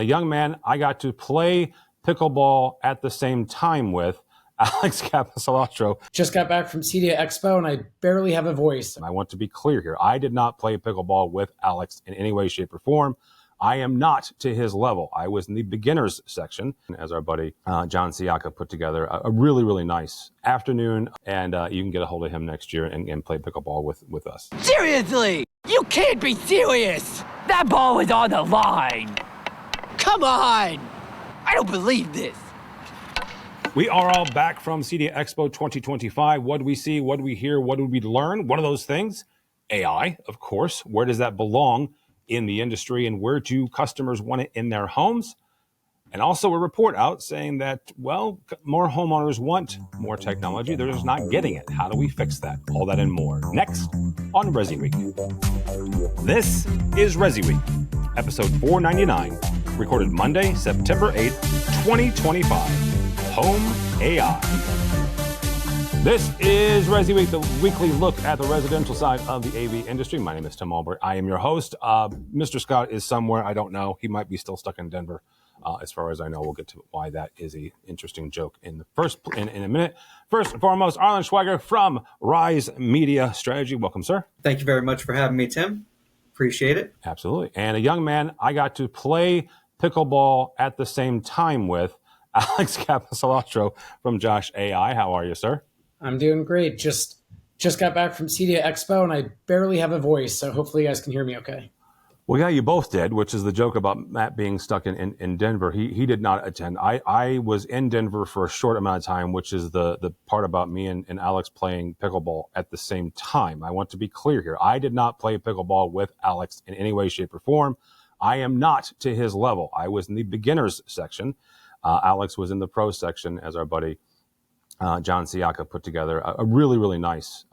a young man I got to play pickleball at the same time with, Alex Capecelatro. Just got back from CEDIA Expo and I barely have a voice. And I want to be clear here. I did not play pickleball with Alex in any way, shape, or form. I am not to his level. I was in the beginners section, as our buddy John Siaka put together a really, really nice afternoon. And you can get a hold of him next year and play pickleball with us. Seriously? You can't be serious! That ball is on the line! Come on! I don't believe this! We are all back from CEDIA Expo 2025. What do we see? What do we hear? What do we learn? One of those things, AI, of course. Where does that belong in the industry, and where do customers want it in their homes? And also a report out saying that, well, more homeowners want more technology. They're just not getting it. How do we fix that? All that and more next on ResiWeek. This is ResiWeek, episode 499, recorded Monday, September 8th, 2025. Home AI. This is ResiWeek, the weekly look at the residential side of the AV industry. My name is Tim Albright. I am your host. Mr. Scott is somewhere. I don't know. He might be still stuck in Denver. As far as I know, we'll get to why that is a interesting joke in a minute. First and foremost, Arlen Schweiger from Rise Media Strategy. Welcome, sir. Thank you very much for having me, Tim. Appreciate it. Absolutely. And a young man I got to play pickleball at the same time with, Alex Capecelatro from Josh.ai. How are you, sir? I'm doing great. Just got back from CEDIA Expo and I barely have a voice, so hopefully you guys can hear me okay. Well, yeah, you both did, which is the joke about Matt being stuck in Denver. He did not attend. I was in Denver for a short amount of time, which is the part about me and Alex playing pickleball at the same time. I want to be clear here. I did not play pickleball with Alex in any way, shape, or form. I am not to his level. I was in the beginners section. Alex was in the pro section, as our buddy John Siaka put together a really, really nice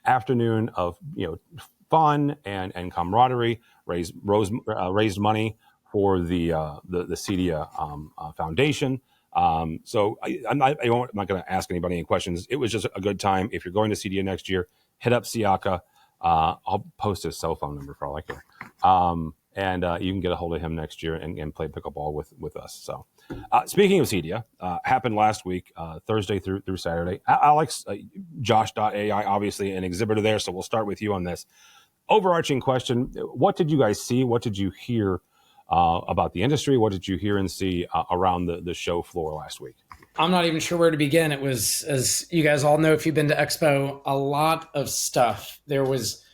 afternoon of fun and camaraderie. Raised money for the CEDIA Foundation. So I'm not going to ask anybody any questions. It was just a good time. If you're going to CEDIA next year, hit up Siaka. I'll post his cell phone number for all I care. And you can get a hold of him next year and play pickleball with us. So speaking of CEDIA, happened last week, Thursday through Saturday. Alex, Josh.ai, obviously an exhibitor there. So we'll start with you on this. Overarching question, what did you guys see? What did you hear about the industry? What did you hear and see around the show floor last week? I'm not even sure where to begin. It was, as you guys all know, if you've been to Expo, a lot of stuff. There was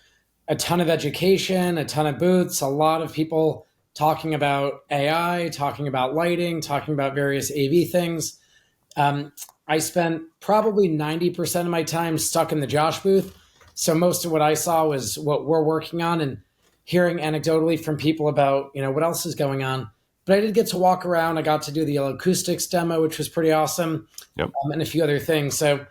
a ton of education, a ton of booths, a lot of people talking about AI, talking about lighting, talking about various AV things. I spent probably 90% of my time stuck in the Josh booth. So most of what I saw was what we're working on and hearing anecdotally from people about, what else is going on. But I did get to walk around. I got to do the acoustics demo, which was pretty awesome. Yep. And a few other things. So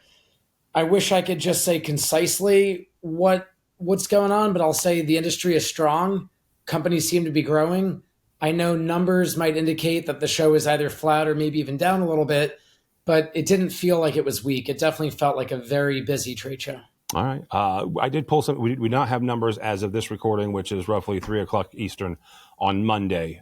I wish I could just say concisely what's going on, but I'll say the industry is strong. Companies seem to be growing. I know numbers might indicate that the show is either flat or maybe even down a little bit, but it didn't feel like it was weak. It definitely felt like a very busy trade show. All right. I did pull some. We do not have numbers as of this recording, which is roughly 3:00 Eastern on Monday.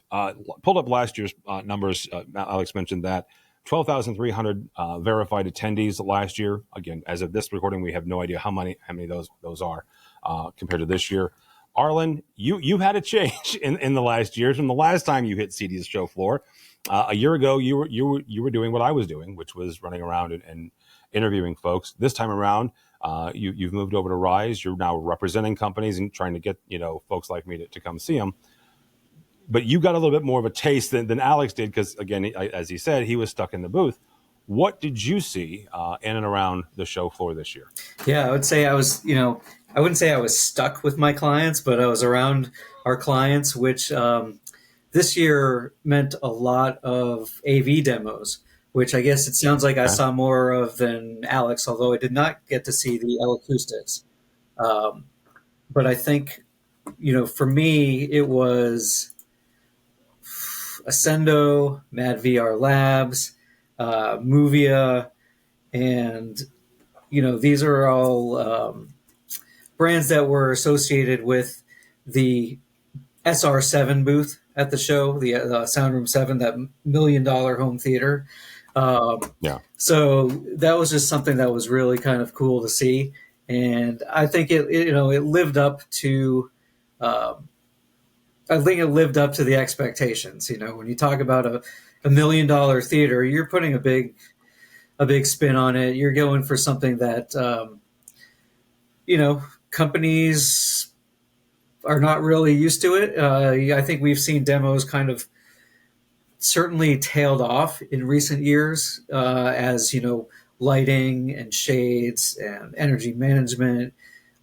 Pulled up last year's numbers. Alex mentioned that 12,300 verified attendees last year. Again, as of this recording, we have no idea how many those are compared to this year. Arlen, you had a change in the last year from the last time you hit CEDIA's show floor. A year ago, you were doing what I was doing, which was running around and interviewing folks. This time around, you've moved over to Rise. You're now representing companies and trying to get folks like me to come see them. But you got a little bit more of a taste than Alex did because, again, as he said, he was stuck in the booth. What did you see in and around the show floor this year? Yeah, I would say I was, I wouldn't say I was stuck with my clients, but I was around our clients, which this year meant a lot of AV demos, which I guess it sounds like I saw more of than Alex, although I did not get to see the acoustics. But I think, for me, it was Ascendo, Mad VR Labs, Movia, and these are all brands that were associated with the SR7 booth at the show, the Soundroom 7, that $1 million home theater. Yeah. So that was just something that was really kind of cool to see. And I think it lived up to, the expectations. When you talk about a $1 million theater, you're putting a big spin on it. You're going for something that, companies are not really used to it. I think we've seen demos kind of certainly tailed off in recent years, as lighting and shades and energy management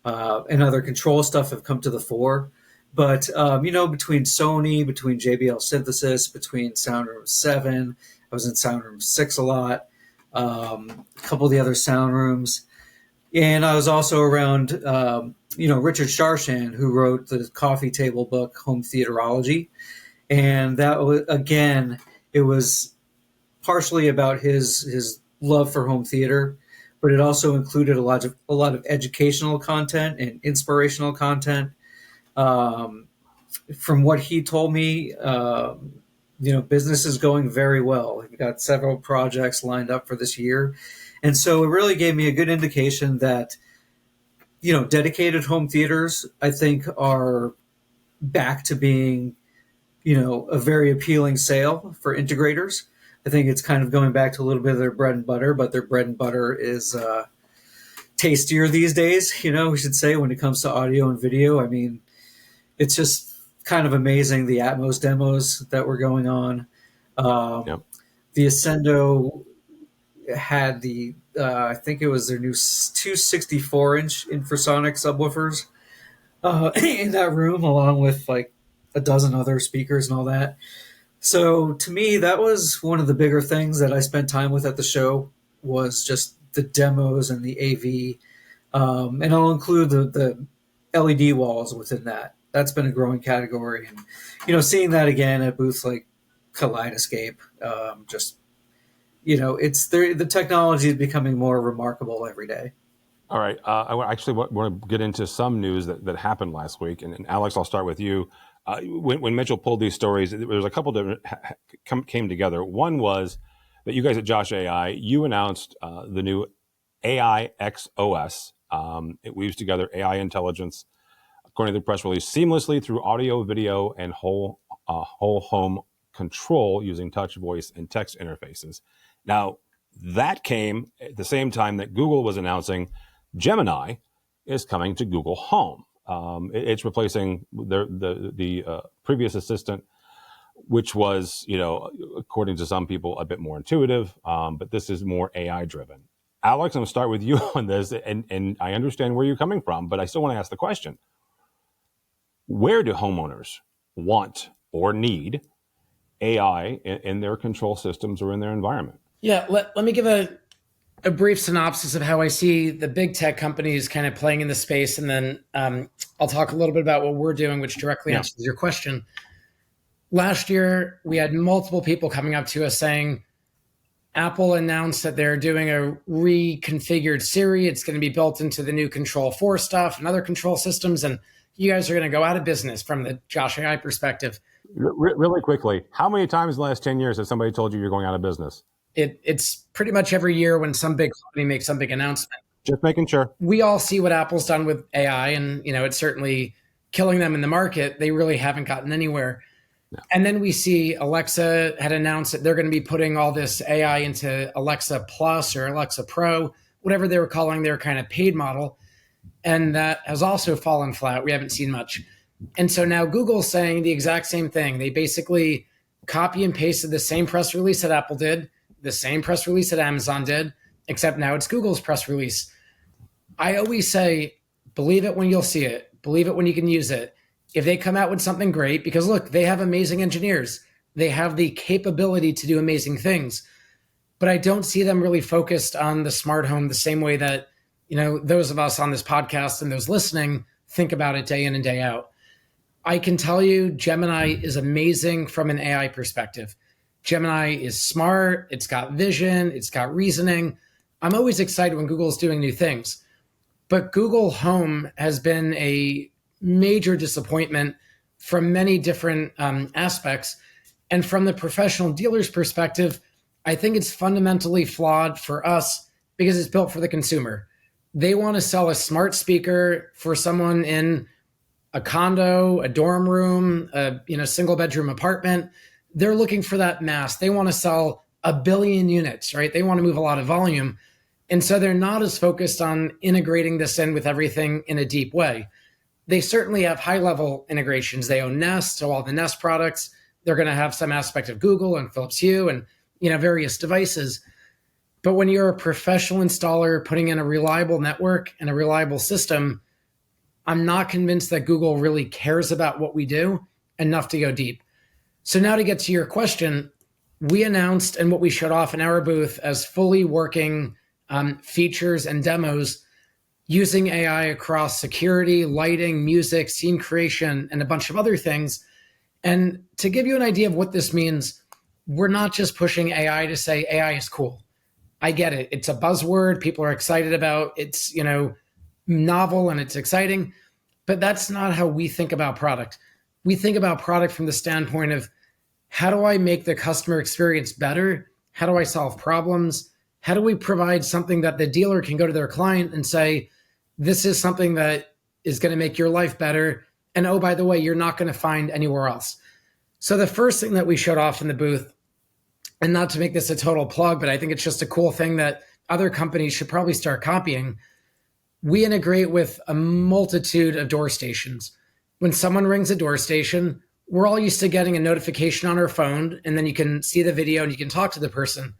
and other control stuff have come to the fore. But between Sony, between JBL Synthesis, between Soundroom 7, I was in Soundroom 6 a lot, a couple of the other sound rooms, and I was also around Richard Sharshan, who wrote the coffee table book Home Theaterology. And that was, again, it was partially about his love for home theater, but it also included a lot of educational content and inspirational content. From what he told me, business is going very well. We've got several projects lined up for this year. And so it really gave me a good indication that, dedicated home theaters, I think, are back to being, a very appealing sale for integrators. I think it's kind of going back to a little bit of their bread and butter, but their bread and butter is tastier these days, we should say, when it comes to audio and video. I mean, it's just kind of amazing, the Atmos demos that were going on. Yep. The Ascendo had I think it was their new 264-inch infrasonic subwoofers in that room, along with like a dozen other speakers and all that. So to me, that was one of the bigger things that I spent time with at the show, was just the demos and the AV. And I'll include the LED walls within that. That's been a growing category. And, seeing that again at booths like Kaleidoscape, it's the technology is becoming more remarkable every day. All right. I actually want to get into some news that happened last week. And Alex, I'll start with you. When Mitchell pulled these stories, there was a couple different came together. One was that you guys at Josh.ai, you announced the new AI XOS. It weaves together AI intelligence, according to the press release, seamlessly through audio, video, and whole home control using touch, voice, and text interfaces. Now, that came at the same time that Google was announcing Gemini is coming to Google Home. It's replacing the previous assistant, which was, according to some people, a bit more intuitive, but this is more AI driven. Alex, I'm going to start with you on this, and I understand where you're coming from, but I still want to ask the question. Where do homeowners want or need AI in their control systems or in their environment? Yeah, let me give a brief synopsis of how I see the big tech companies kind of playing in the space, and then I'll talk a little bit about what we're doing, which directly answers your question. Last year, we had multiple people coming up to us saying, Apple announced that they're doing a reconfigured Siri. It's going to be built into the new Control 4 stuff and other control systems, and you guys are going to go out of business from the Josh.ai perspective. Really quickly, how many times in the last 10 years has somebody told you you're going out of business? It's pretty much every year when some big company makes some big announcement. Just making sure. We all see what Apple's done with AI, and it's certainly killing them in the market. They really haven't gotten anywhere. No. And then we see Alexa had announced that they're going to be putting all this AI into Alexa Plus or Alexa Pro, whatever they were calling their kind of paid model. And that has also fallen flat. We haven't seen much. And so now Google's saying the exact same thing. They basically copy and pasted the same press release that Apple did, the same press release that Amazon did, except now it's Google's press release. I always say, believe it when you'll see it. Believe it when you can use it. If they come out with something great, because look, they have amazing engineers. They have the capability to do amazing things. But I don't see them really focused on the smart home the same way that, those of us on this podcast and those listening think about it day in and day out. I can tell you Gemini is amazing from an AI perspective. Gemini is smart. It's got vision. It's got reasoning. I'm always excited when Google's doing new things. But Google Home has been a major disappointment from many different aspects. And from the professional dealer's perspective, I think it's fundamentally flawed for us because it's built for the consumer. They want to sell a smart speaker for someone in a condo, a dorm room, a single bedroom apartment. They're looking for that mass. They want to sell 1 billion units, right? They want to move a lot of volume. And so they're not as focused on integrating this in with everything in a deep way. They certainly have high level integrations. They own Nest, so all the Nest products, they're going to have some aspect of Google and Philips Hue and various devices. But when you're a professional installer putting in a reliable network and a reliable system, I'm not convinced that Google really cares about what we do enough to go deep. So now to get to your question, we announced and what we showed off in our booth as fully working features and demos using AI across security, lighting, music, scene creation, and a bunch of other things. And to give you an idea of what this means, we're not just pushing AI to say AI is cool. I get it. It's a buzzword. People are excited about it's, novel and it's exciting, but that's not how we think about product. We think about product from the standpoint of how do I make the customer experience better? How do I solve problems? How do we provide something that the dealer can go to their client and say, this is something that is going to make your life better. And oh, by the way, you're not going to find anywhere else. So the first thing that we showed off in the booth, and not to make this a total plug, but I think it's just a cool thing that other companies should probably start copying. We integrate with a multitude of door stations. When someone rings a door station, we're all used to getting a notification on our phone, and then you can see the video and you can talk to the person.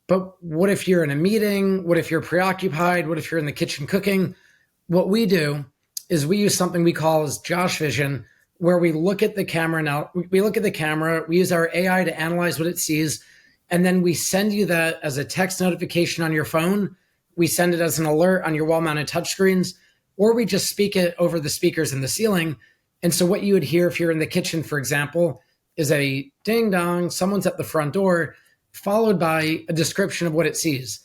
But what if you're in a meeting? What if you're preoccupied? What if you're in the kitchen cooking? What we do is we use something we call as Josh Vision, where we look at the camera now. We look at the camera, we use our AI to analyze what it sees, and then we send you that as a text notification on your phone. We send it as an alert on your wall-mounted touchscreens, or we just speak it over the speakers in the ceiling. And so what you would hear if you're in the kitchen, for example, is a ding dong, someone's at the front door, followed by a description of what it sees.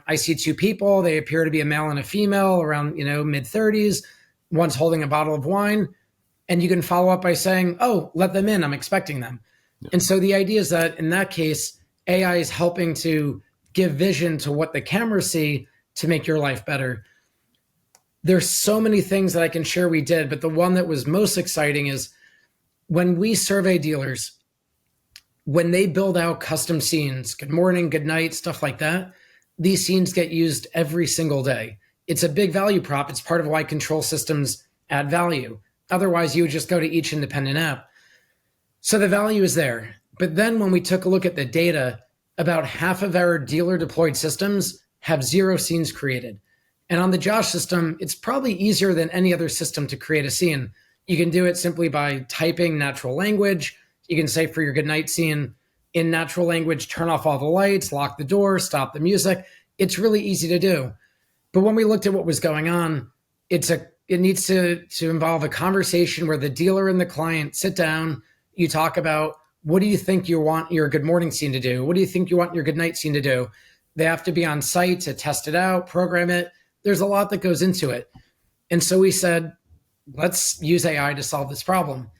I see two people. They appear to be a male and a female around, mid-30s. One's holding a bottle of wine. And you can follow up by saying, oh, let them in. I'm expecting them. Yeah. And so the idea is that in that case, AI is helping to give vision to what the cameras see to make your life better. There's so many things that I can share we did, but the one that was most exciting is when we survey dealers, when they build out custom scenes, good morning, good night, stuff like that, these scenes get used every single day. It's a big value prop. It's part of why control systems add value. Otherwise, you would just go to each independent app. So the value is there. But then when we took a look at the data, about half of our dealer deployed systems have 0 scenes created. And on the Josh system, it's probably easier than any other system to create a scene. You can do it simply by typing natural language. You can say for your goodnight scene in natural language, turn off all the lights, lock the door, stop the music. It's really easy to do. But when we looked at what was going on, it needs to involve a conversation where the dealer and the client sit down. You talk about, what do you think you want your good morning scene to do? What do you think you want your good night scene to do? They have to be on site to test it out, program it. There's a lot that goes into it. And so we said, let's use AI to solve this problem.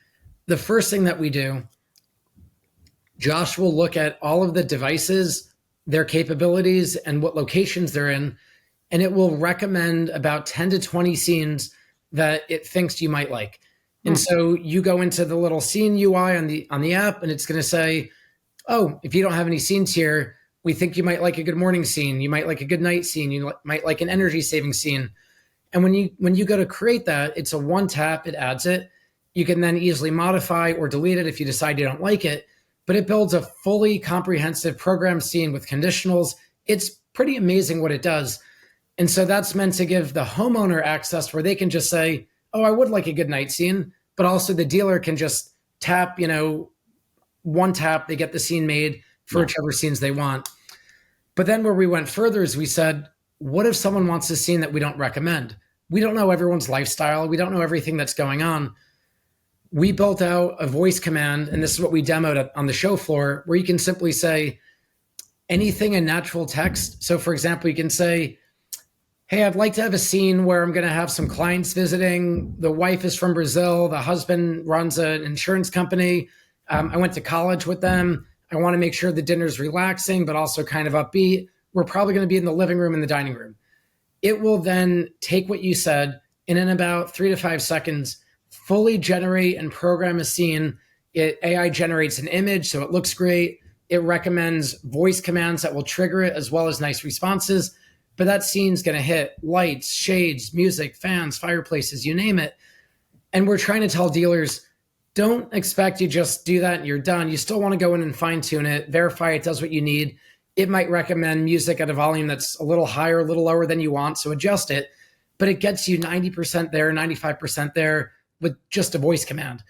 The first thing that we do, Josh will look at all of the devices, their capabilities, and what locations they're in, and it will recommend about 10 to 20 scenes that it thinks you might like. And so you go into the little scene UI on the app, and it's going to say, oh, if you don't have any scenes here, we think you might like a good morning scene. You might like a good night scene. You might like an energy saving scene. And when you go to create that, it's a one tap, it adds it. You can then easily modify or delete it if you decide you don't like it. But it builds a fully comprehensive program scene with conditionals. It's pretty amazing what it does. And so that's meant to give the homeowner access where they can just say, oh, I would like a good night scene, but also the dealer can just tap, one tap, they get the scene made for whichever scenes they want. But then where we went further is we said, what if someone wants a scene that we don't recommend? We don't know everyone's lifestyle. We don't know everything that's going on. We built out a voice command, and this is what we demoed on the show floor, where you can simply say anything in natural text. So for example, you can say, Hey, I'd like to have a scene where I'm going to have some clients visiting. The wife is from Brazil. The husband runs an insurance company. I went to college with them. I want to make sure the dinner's relaxing, but also kind of upbeat. We're probably going to be in the living room and the dining room. It will then take what you said and in about 3 to 5 seconds, fully generate and program a scene. AI generates an image, so it looks great. It recommends voice commands that will trigger it, as well as nice responses. But that scene's going to hit lights, shades, music, fans, fireplaces, you name it. And we're trying to tell dealers, don't expect you just do that and you're done. You still want to go in and fine tune it, verify it does what you need. It might recommend music at a volume that's a little higher, a little lower than you want, so adjust it. But it gets you 90% there, 95% there with just a voice command.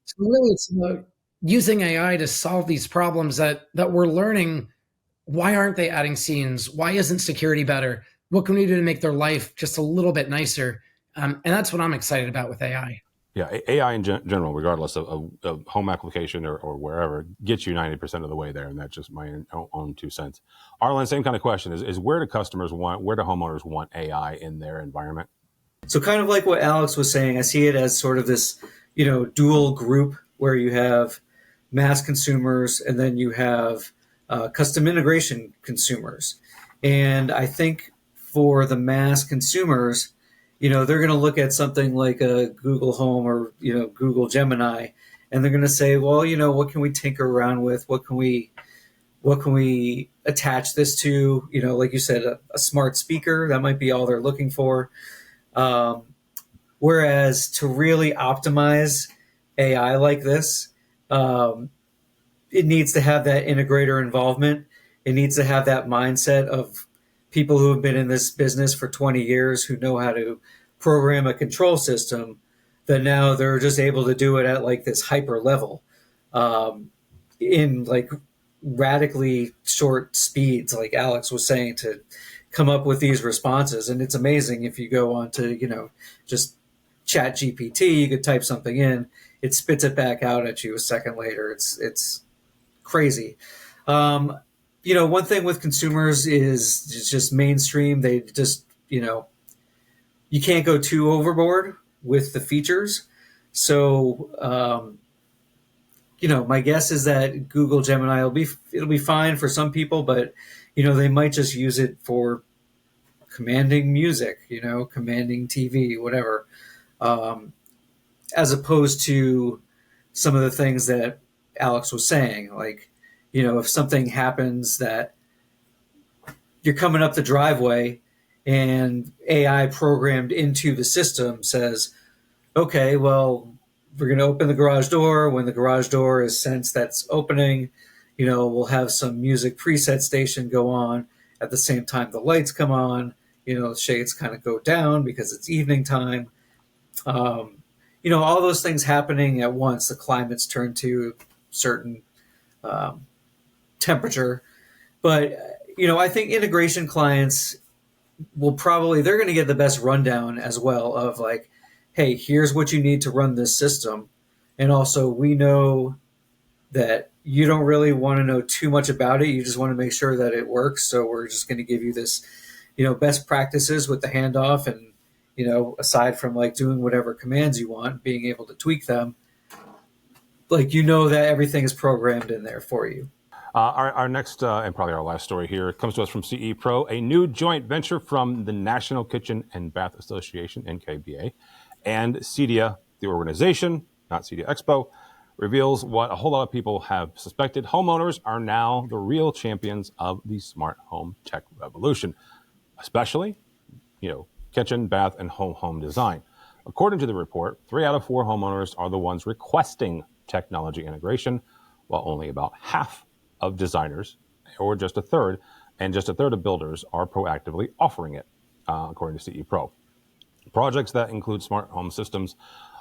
So really, it's about using AI to solve these problems that we're learning. Why aren't they adding scenes? Why isn't security better? What can we do to make their life just a little bit nicer? And that's what I'm excited about with AI. Yeah, AI in general, regardless of home application or wherever, gets you 90% of the way there, and that's just my own 2 cents. Arlen, same kind of question: is where do homeowners want AI in their environment? So kind of like what Alex was saying, I see it as sort of this, dual group where you have mass consumers and then you have custom integration consumers. And I think for the mass consumers, they're going to look at something like a Google Home or, Google Gemini, and they're going to say, well, what can we tinker around with? What can we attach this to? Like you said, a smart speaker, that might be all they're looking for. Whereas to really optimize AI like this, it needs to have that integrator involvement. It needs to have that mindset of people who have been in this business for 20 years who know how to program a control system, that now they're just able to do it at like this hyper level, in like radically short speeds, like Alex was saying, to come up with these responses. And it's amazing if you go on to, just chat GPT, you could type something in, it spits it back out at you a second later. It's crazy. One thing with consumers is it's just mainstream. They just, you can't go too overboard with the features. So, my guess is that Google Gemini it'll be fine for some people, but they might just use it for commanding music, commanding TV, whatever, as opposed to some of the things that Alex was saying, like, if something happens that you're coming up the driveway and AI programmed into the system says, okay, well, we're going to open the garage door. When the garage door is sensed that's opening, we'll have some music preset station go on. At the same time, the lights come on, shades kind of go down because it's evening time. All those things happening at once. The climate's turned to certain temperature. But, I think integration clients they're going to get the best rundown as well of like, hey, here's what you need to run this system. And also, we know that you don't really want to know too much about it. You just want to make sure that it works. So we're just going to give you this, best practices with the handoff. And, aside from like doing whatever commands you want, being able to tweak them, like, that everything is programmed in there for you. Our next and probably our last story here comes to us from CE Pro, a new joint venture from the National Kitchen and Bath Association, NKBA, and CEDIA, the organization, not CEDIA Expo, reveals what a whole lot of people have suspected. Homeowners are now the real champions of the smart home tech revolution, especially, kitchen, bath, and home design. According to the report, 3 out of 4 homeowners are the ones requesting technology integration, while only about half of designers, or just a third of builders are proactively offering it, according to CE Pro. Projects that include smart home systems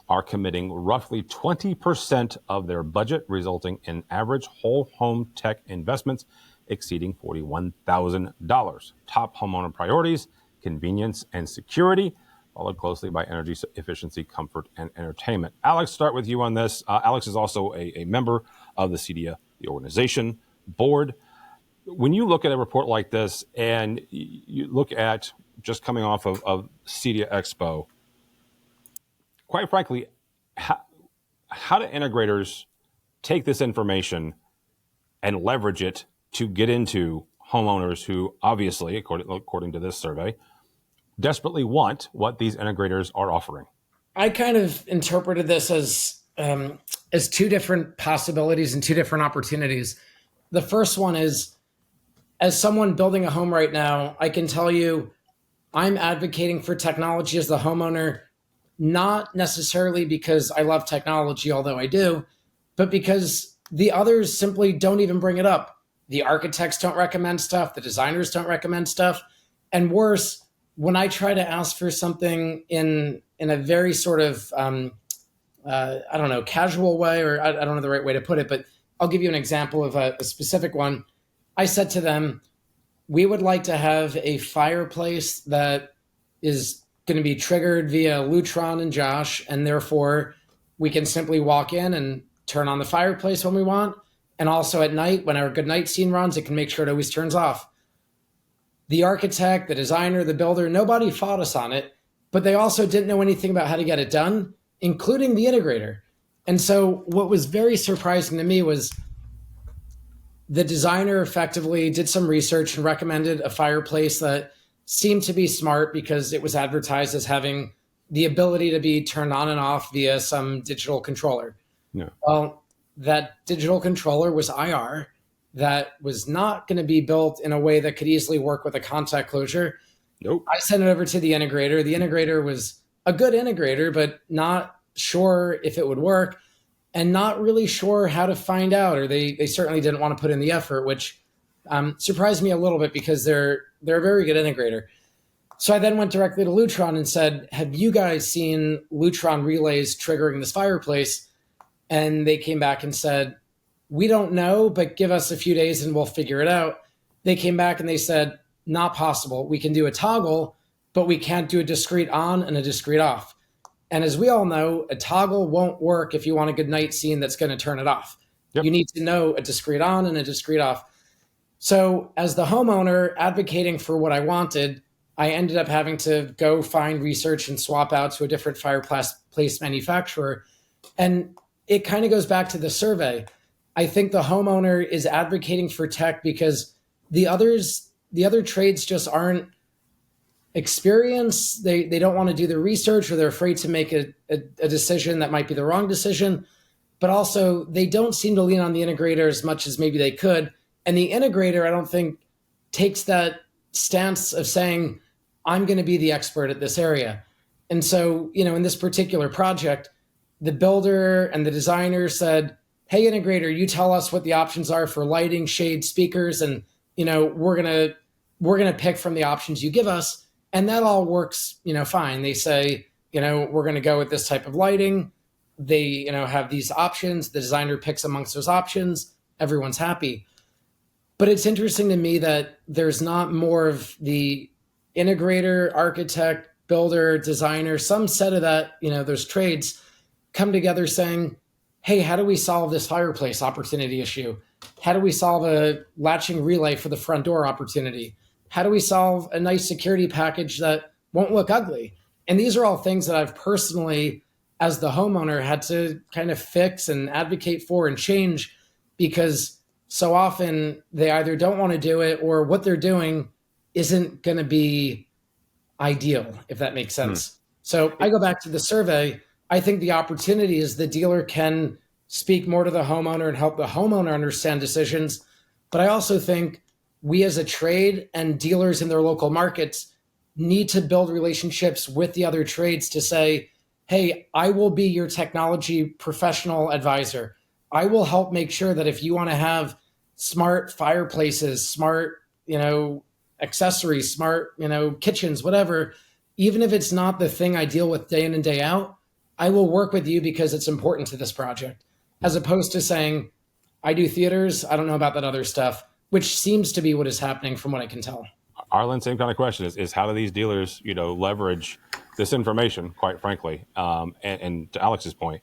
are committing roughly 20% of their budget, resulting in average whole home tech investments exceeding $41,000. Top homeowner priorities: convenience and security, followed closely by energy efficiency, comfort, and entertainment. Alex, start with you on this. Alex is also a member of the CEDIA, the organization board. when you look at a report like this and you look at just coming off of CEDIA Expo, quite frankly, how do integrators take this information and leverage it to get into homeowners who obviously, according to this survey, desperately want what these integrators are offering? I kind of interpreted this as two different possibilities and two different opportunities. The first one is, as someone building a home right now, I can tell you I'm advocating for technology as the homeowner, not necessarily because I love technology, although I do, but because the others simply don't even bring it up. The architects don't recommend stuff, the designers don't recommend stuff. And worse, when I try to ask for something in a very sort of, I don't know, casual way, or I don't know the right way to put it, but I'll give you an example of a specific one. I said to them, we would like to have a fireplace that is going to be triggered via Lutron and Josh, and therefore we can simply walk in and turn on the fireplace when we want. And also at night, when our good night scene runs, it can make sure it always turns off. The architect, the designer, the builder, nobody fought us on it, but they also didn't know anything about how to get it done, including the integrator. And so what was very surprising to me was the designer effectively did some research and recommended a fireplace that seemed to be smart because it was advertised as having the ability to be turned on and off via some digital controller. Yeah. Well, that digital controller was IR. That was not going to be built in a way that could easily work with a contact closure. Nope. I sent it over to the integrator. The integrator was a good integrator, but not sure if it would work and not really sure how to find out, or they certainly didn't want to put in the effort, which surprised me a little bit because they're a very good integrator. So I then went directly to Lutron and said, have you guys seen Lutron relays triggering this fireplace? And they came back and said, we don't know, but give us a few days and we'll figure it out. They came back and they said, not possible. We can do a toggle, but we can't do a discrete on and a discrete off. And as we all know, a toggle won't work if you want a good night scene that's going to turn it off. Yep. You need to know a discrete on and a discrete off. So as the homeowner advocating for what I wanted, I ended up having to go find research and swap out to a different fireplace manufacturer. And it kind of goes back to the survey. I think the homeowner is advocating for tech because the other trades just aren't experienced. They don't want to do the research, or they're afraid to make a decision that might be the wrong decision. But also they don't seem to lean on the integrator as much as maybe they could. And the integrator, I don't think, takes that stance of saying, I'm going to be the expert at this area. And so, in this particular project, the builder and the designer said, hey, integrator, you tell us what the options are for lighting, shade, speakers, and we're gonna pick from the options you give us, and that all works fine. They say we're gonna go with this type of lighting. They have these options. The designer picks amongst those options. Everyone's happy. But it's interesting to me that there's not more of the integrator, architect, builder, designer, some set of that those trades come together saying, hey, how do we solve this fireplace opportunity issue? How do we solve a latching relay for the front door opportunity? How do we solve a nice security package that won't look ugly? And these are all things that I've personally, as the homeowner, had to kind of fix and advocate for and change, because so often they either don't want to do it, or what they're doing isn't going to be ideal, if that makes sense. So I go back to the survey. I think the opportunity is the dealer can speak more to the homeowner and help the homeowner understand decisions. But I also think we as a trade and dealers in their local markets need to build relationships with the other trades to say, hey, I will be your technology professional advisor. I will help make sure that if you want to have smart fireplaces, smart, accessories, smart, kitchens, whatever, even if it's not the thing I deal with day in and day out, I will work with you because it's important to this project, as opposed to saying, I do theaters, I don't know about that other stuff, which seems to be what is happening from what I can tell. Arlen, same kind of question is how do these dealers, leverage this information, quite frankly, and to Alex's point,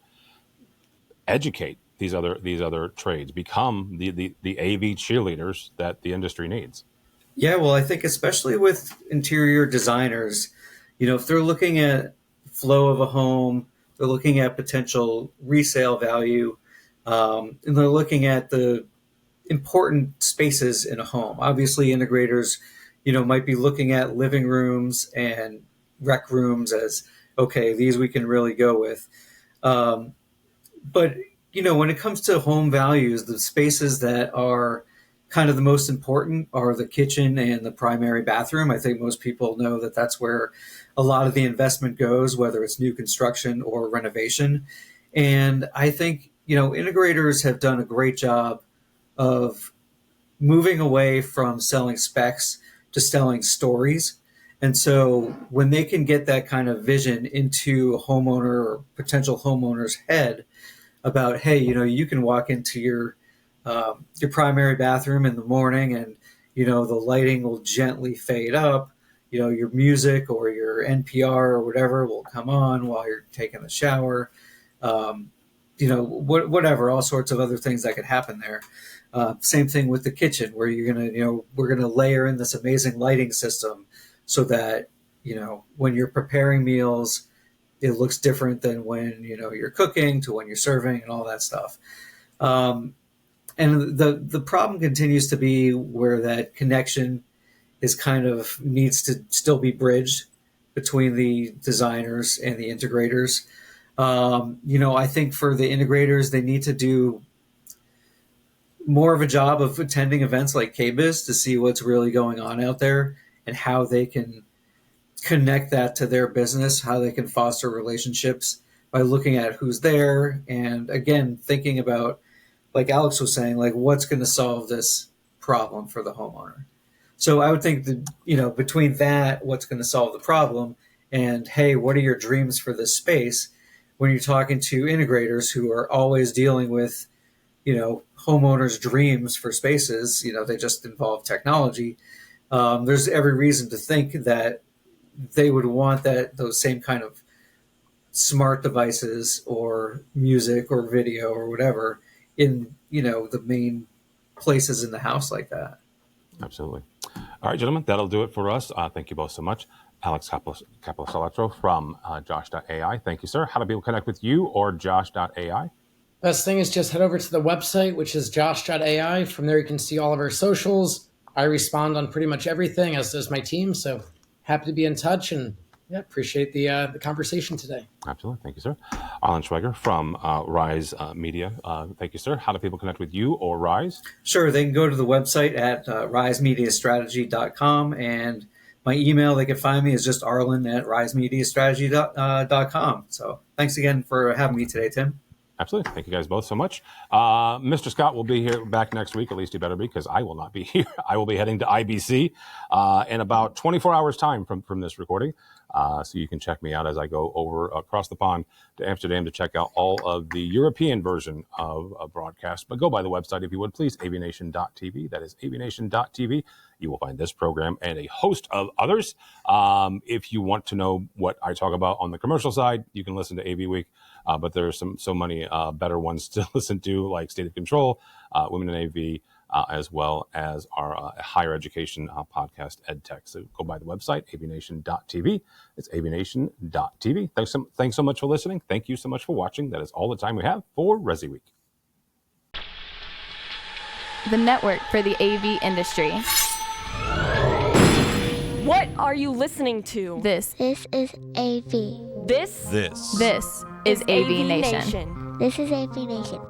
educate these other trades, become the AV cheerleaders that the industry needs. Yeah, well, I think especially with interior designers, if they're looking at flow of a home, they're looking at potential resale value, and they're looking at the important spaces in a home. Obviously, integrators, might be looking at living rooms and rec rooms as, okay, these we can really go with. But, when it comes to home values, the spaces that are kind of the most important are the kitchen and the primary bathroom. I think most people know that that's where a lot of the investment goes, whether it's new construction or renovation. And I think, integrators have done a great job of moving away from selling specs to selling stories. And so when they can get that kind of vision into a homeowner or potential homeowner's head about, hey, you can walk into your primary bathroom in the morning and, the lighting will gently fade up, your music or your NPR or whatever will come on while you're taking a shower, whatever, all sorts of other things that could happen there. Same thing with the kitchen, where you're going to, we're going to layer in this amazing lighting system so that, when you're preparing meals, it looks different than when, you're cooking to when you're serving and all that stuff. And the problem continues to be where that connection is kind of needs to still be bridged between the designers and the integrators. I think for the integrators, they need to do more of a job of attending events like KBIS to see what's really going on out there and how they can connect that to their business, how they can foster relationships by looking at who's there. And again, thinking about, like Alex was saying, like what's going to solve this problem for the homeowner. So I would think that, between that, what's going to solve the problem, and hey, what are your dreams for this space? When you're talking to integrators who are always dealing with, homeowners' dreams for spaces, they just involve technology. There's every reason to think that they would want those same kind of smart devices or music or video or whatever in, the main places in the house like that. Absolutely. All right, gentlemen, that'll do it for us. Thank you both so much. Alex Capecelatro from Josh.ai. Thank you, sir. How do people connect with you or Josh.ai? Best thing is just head over to the website, which is Josh.ai. From there, you can see all of our socials. I respond on pretty much everything, as does my team. So happy to be in touch, and appreciate the conversation today. Absolutely. Thank you, sir. Arlen Schweiger from Rise Media. Thank you, sir. How do people connect with you or Rise? Sure. They can go to the website at risemediastrategy.com, and my email they can find me is just arlen@risemediastrategy.com. So thanks again for having me today, Tim. Absolutely. Thank you guys both so much. Mr. Scott will be here back next week. At least he better be, because I will not be here. I will be heading to IBC in about 24 hours time from this recording. So you can check me out as I go over across the pond to Amsterdam to check out all of the European version of a broadcast. But go by the website, if you would, please, AVNation.tv. That is AVNation.tv. You will find this program and a host of others. If you want to know what I talk about on the commercial side, you can listen to AV Week. But there are so many better ones to listen to, like State of Control, Women in AV, as well as our higher education podcast, EdTech. So go by the website, avnation.tv. It's avnation.tv. Thanks so much for listening. Thank you so much for watching. That is all the time we have for ResiWeek. The network for the AV industry. What are you listening to? This is AV. This is AVNation. This is AVNation.